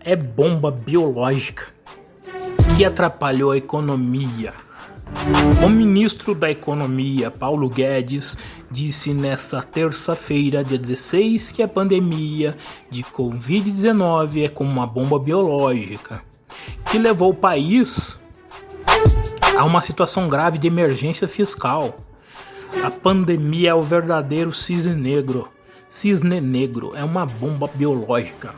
é bomba biológica que atrapalhou a economia. O ministro da Economia, Paulo Guedes, disse nesta terça-feira, dia 16, que a pandemia de Covid-19 é como uma bomba biológica que levou o país a uma situação grave de emergência fiscal. A pandemia é o verdadeiro cisne negro. Cisne negro é uma bomba biológica.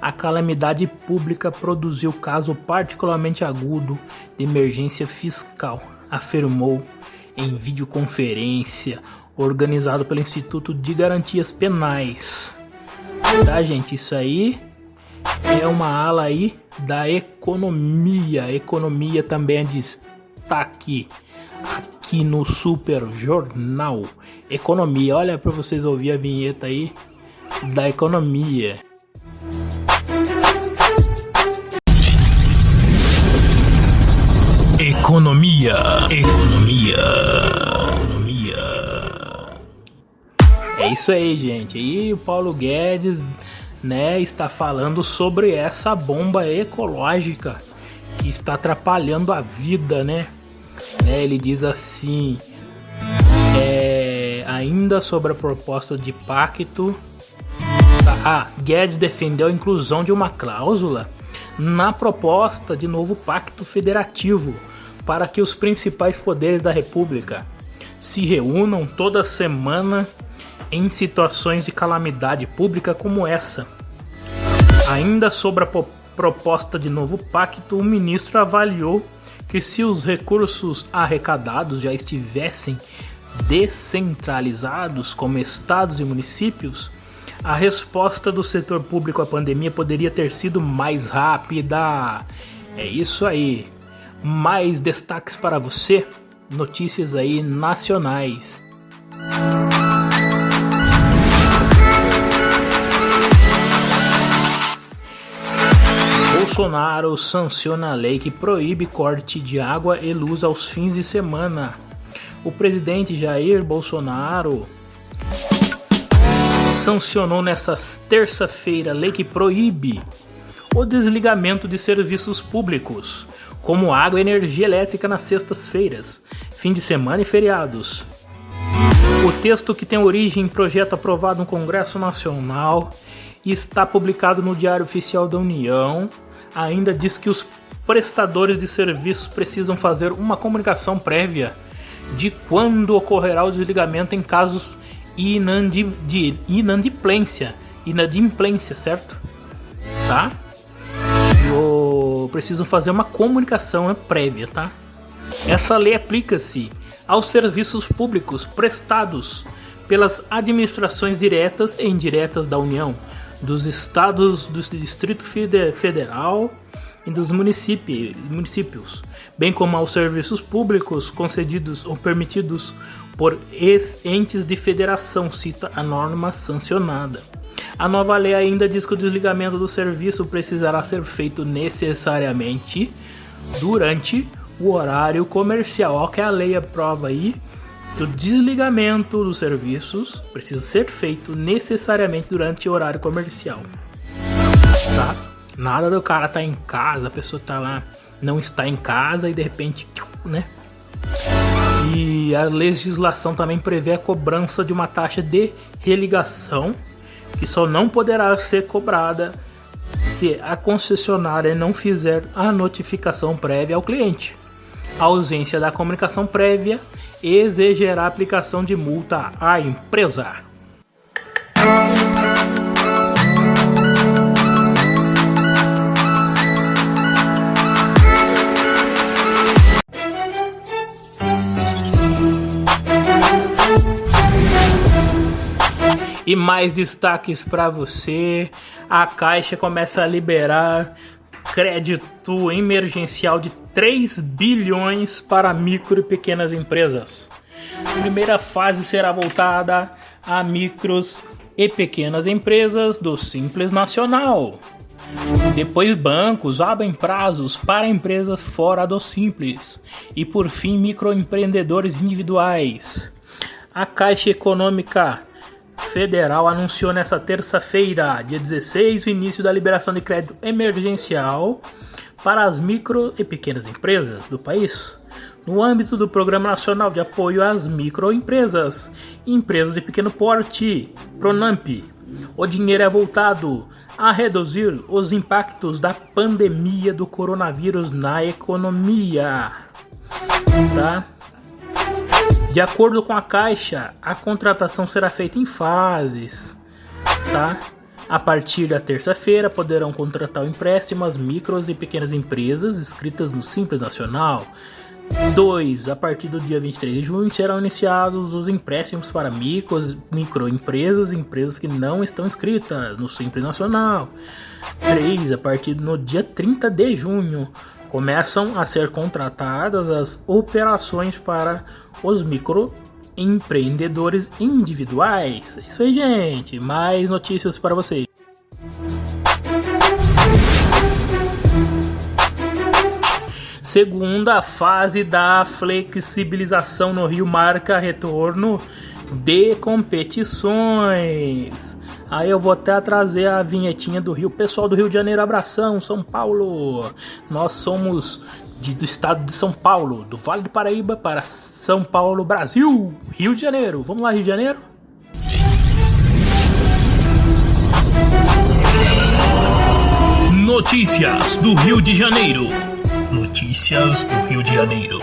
A calamidade pública produziu caso particularmente agudo de emergência fiscal, afirmou em videoconferência organizado pelo Instituto de Garantias Penais. Tá, gente? Isso aí é uma ala aí da economia. A economia também é destaque aqui no Super Jornal Economia. Olha para vocês ouvir a vinheta aí da economia. Economia. É isso aí, gente. E o Paulo Guedes, né, está falando sobre essa bomba ecológica que está atrapalhando a vida, né? Ele diz assim, ainda sobre a proposta de pacto. Guedes defendeu a inclusão de uma cláusula na proposta de novo pacto federativo para que os principais poderes da República se reúnam toda semana em situações de calamidade pública como essa. Ainda sobre a proposta de novo pacto, o ministro avaliou que se os recursos arrecadados já estivessem descentralizados como estados e municípios, a resposta do setor público à pandemia poderia ter sido mais rápida. É isso aí. Mais destaques para você, notícias aí nacionais. Bolsonaro sanciona a lei que proíbe corte de água e luz aos fins de semana. O presidente Jair Bolsonaro sancionou nesta terça-feira a lei que proíbe o desligamento de serviços públicos, como água e energia elétrica nas sextas-feiras, fim de semana e feriados. O texto, que tem origem em projeto aprovado no Congresso Nacional e está publicado no Diário Oficial da União, ainda diz que os prestadores de serviços precisam fazer uma comunicação prévia de quando ocorrerá o desligamento em casos de inadimplência, certo? Tá? Precisam fazer uma comunicação prévia, tá? Essa lei aplica-se aos serviços públicos prestados pelas administrações diretas e indiretas da União, dos estados, do Distrito Federal e dos municípios, bem como aos serviços públicos concedidos ou permitidos por entes de federação, cita a norma sancionada. A nova lei ainda diz que o desligamento do serviço precisará ser feito necessariamente durante o horário comercial. Olha que a lei aprova aí que o desligamento dos serviços precisa ser feito necessariamente durante o horário comercial. Tá? Nada do cara tá em casa, a pessoa tá lá, não está em casa e de repente, né? E a legislação também prevê a cobrança de uma taxa de religação que só não poderá ser cobrada se a concessionária não fizer a notificação prévia ao cliente. A ausência da comunicação prévia exigirá a aplicação de multa à empresa. E mais destaques para você. A Caixa começa a liberar crédito emergencial de 3 bilhões para micro e pequenas empresas. A primeira fase será voltada a micros e pequenas empresas do Simples Nacional. Depois, bancos abrem prazos para empresas fora do Simples. E por fim, microempreendedores individuais. A Caixa Econômica Federal anunciou nesta terça-feira, dia 16, o início da liberação de crédito emergencial para as micro e pequenas empresas do país, no âmbito do Programa Nacional de Apoio às Microempresas e Empresas de Pequeno Porte, PRONAMP. O dinheiro é voltado a reduzir os impactos da pandemia do coronavírus na economia. Tá? De acordo com a Caixa, a contratação será feita em fases. Tá? A partir da terça-feira, poderão contratar o empréstimo as micros e pequenas empresas inscritas no Simples Nacional. 2. A partir do dia 23 de junho, serão iniciados os empréstimos para microempresas e empresas que não estão inscritas no Simples Nacional. 3. A partir do dia 30 de junho, começam a ser contratadas as operações para os microempreendedores individuais. É isso aí, gente. Mais notícias para vocês. Segunda fase da flexibilização no Rio marca retorno de competições. Aí eu vou até trazer a vinhetinha do Rio. Pessoal do Rio de Janeiro, abração, São Paulo. Nós somos do estado de São Paulo, do Vale do Paraíba para São Paulo, Brasil, Rio de Janeiro. Vamos lá, Rio de Janeiro? Notícias do Rio de Janeiro. Notícias do Rio de Janeiro.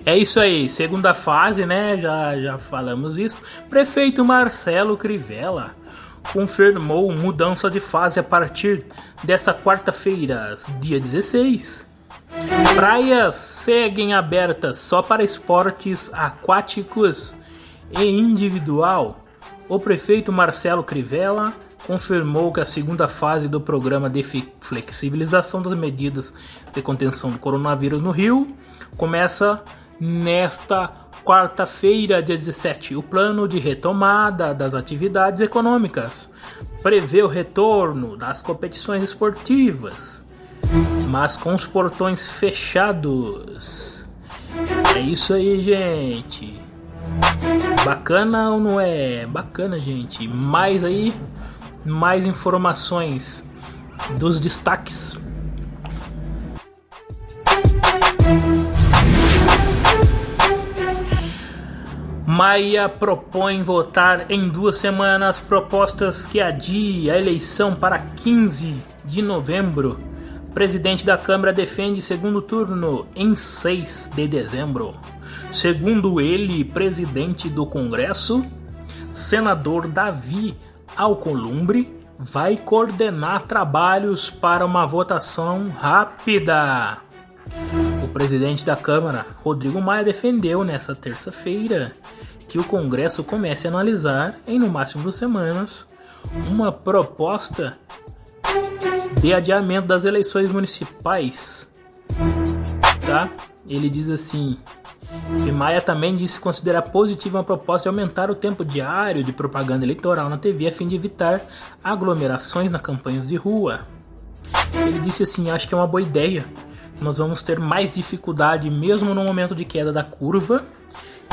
É isso aí, segunda fase, né? Já falamos isso. Prefeito Marcelo Crivella confirmou mudança de fase a partir dessa quarta-feira, dia 16. Praias seguem abertas só para esportes aquáticos e individual. O prefeito Marcelo Crivella confirmou que a segunda fase do programa de flexibilização das medidas de contenção do coronavírus no Rio começa nesta quarta-feira, dia 17. O plano de retomada das atividades econômicas prevê o retorno das competições esportivas, mas com os portões fechados. É isso aí, gente. Bacana ou não é? Bacana, gente. Mais informações dos destaques. Maia propõe votar em 2 semanas propostas que adiem a eleição para 15 de novembro. Presidente da Câmara defende segundo turno em 6 de dezembro. Segundo ele, presidente do Congresso, senador Davi Alcolumbre, vai coordenar trabalhos para uma votação rápida. O presidente da Câmara, Rodrigo Maia, defendeu nesta terça-feira que o Congresso comece a analisar, em no máximo 2 semanas, uma proposta de adiamento das eleições municipais. Tá? Ele diz assim: e Maia também disse considerar positiva uma proposta de aumentar o tempo diário de propaganda eleitoral na TV a fim de evitar aglomerações nas campanhas de rua. Ele disse assim: acho que é uma boa ideia. Nós vamos ter mais dificuldade mesmo no momento de queda da curva,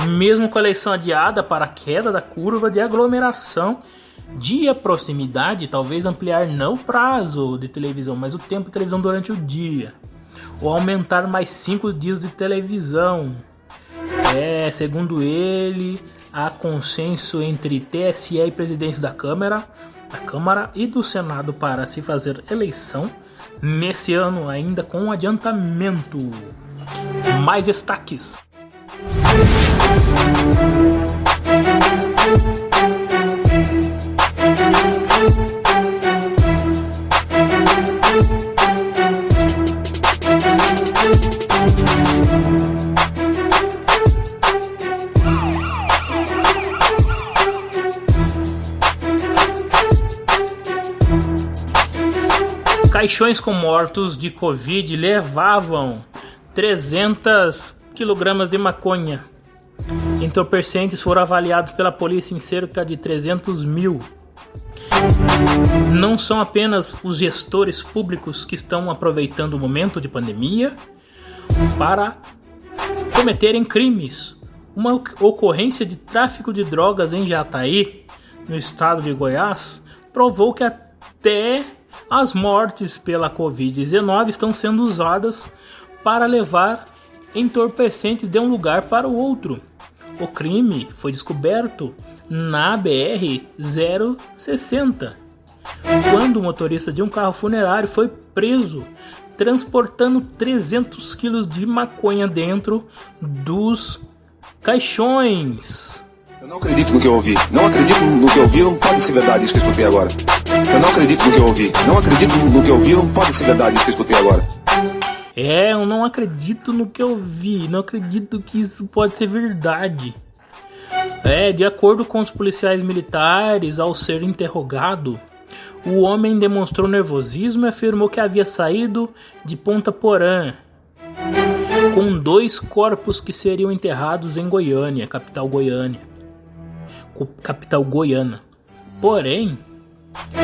mesmo com a eleição adiada para a queda da curva de aglomeração, de proximidade, talvez ampliar não o prazo de televisão, mas o tempo de televisão durante o dia, ou aumentar mais 5 dias de televisão. Segundo ele, há consenso entre TSE e presidente da Câmara e do Senado para se fazer eleição nesse ano ainda com adiantamento. Mais destaques. Caixões com mortos de Covid levavam 300 kg de maconha. Entorpecentes foram avaliados pela polícia em cerca de 300 mil. Não são apenas os gestores públicos que estão aproveitando o momento de pandemia para cometerem crimes. Uma ocorrência de tráfico de drogas em Jataí, no estado de Goiás, provou que até as mortes pela Covid-19 estão sendo usadas para levar entorpecentes de um lugar para o outro. O crime foi descoberto na BR-060, quando o motorista de um carro funerário foi preso transportando 300 quilos de maconha dentro dos caixões. Eu não acredito no que eu ouvi. Não acredito no que eu ouvi, não pode ser verdade isso que eu escutei agora. Eu não acredito no que eu ouvi. Não acredito no que eu ouvi, não pode ser verdade isso que eu escutei agora. Eu não acredito no que eu vi. Não acredito que isso pode ser verdade. De acordo com os policiais militares, ao ser interrogado, o homem demonstrou nervosismo e afirmou que havia saído de Ponta Porã com 2 corpos que seriam enterrados em Goiânia, capital goiana. Porém,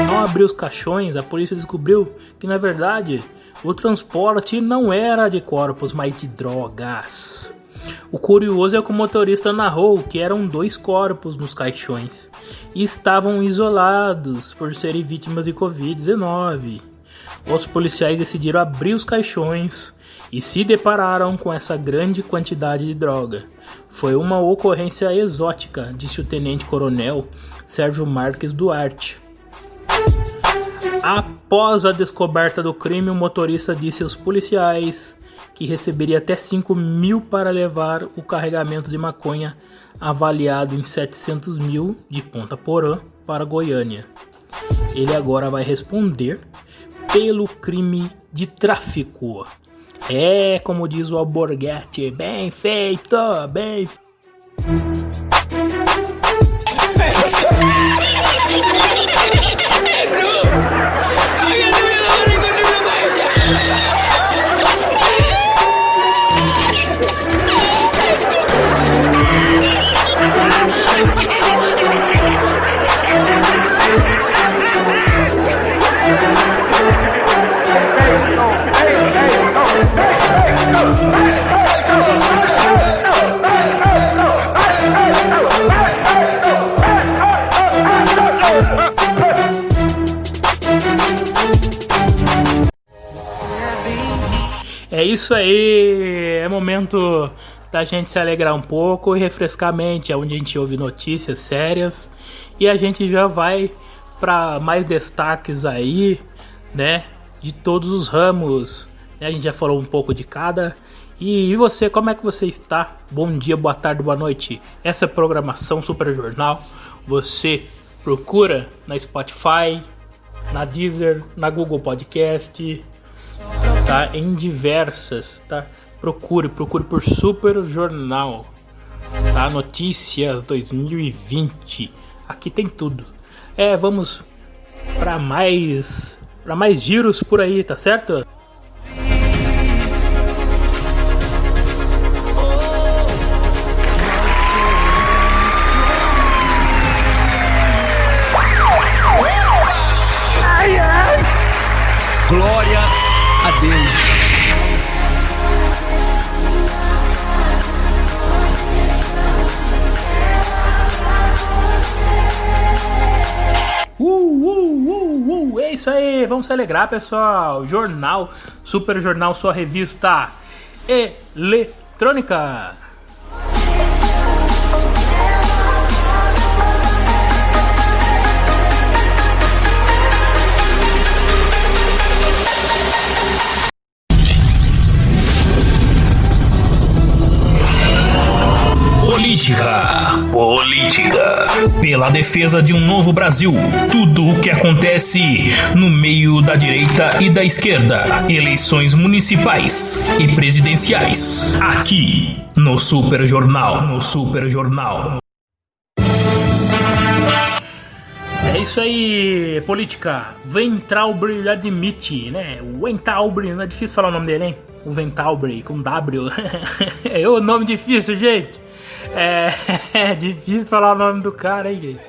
ao abrir os caixões, a polícia descobriu que, na verdade, o transporte não era de corpos, mas de drogas. O curioso é que o motorista narrou que eram 2 corpos nos caixões e estavam isolados por serem vítimas de Covid-19. Os policiais decidiram abrir os caixões e se depararam com essa grande quantidade de droga. Foi uma ocorrência exótica, disse o tenente-coronel Sérgio Marques Duarte. Após a descoberta do crime, o motorista disse aos policiais que receberia até 5 mil para levar o carregamento de maconha avaliado em 700 mil de Ponta Porã para Goiânia. Ele agora vai responder pelo crime de tráfico. Como diz o Alborguete, bem feito, bem feito. É isso aí, é momento da gente se alegrar um pouco e refrescar a mente, onde a gente ouve notícias sérias e a gente já vai para mais destaques aí, né, de todos os ramos, né? A gente já falou um pouco de cada. E você, como é que você está? Bom dia, boa tarde, boa noite. Essa programação Super Jornal você procura na Spotify, na Deezer, na Google Podcast, tá? Em diversas, tá? Procure por Super Jornal, tá? Notícias 2020. Aqui tem tudo. Vamos para mais giros por aí, tá certo? Glória a Deus. É isso aí, vamos se alegrar, pessoal. Jornal, Super Jornal, sua revista eletrônica. Política. Pela defesa de um novo Brasil. Tudo o que acontece no meio da direita e da esquerda. Eleições municipais e presidenciais. Aqui no Super Jornal. É isso aí, política. Weintraub admite, né? O Weintraub, não é difícil falar o nome dele, hein? O Weintraub com W. É o nome difícil, gente. É difícil falar o nome do cara, hein, gente?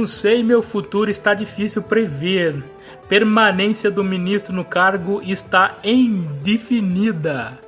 Não sei, meu futuro está difícil prever. Permanência do ministro no cargo está indefinida.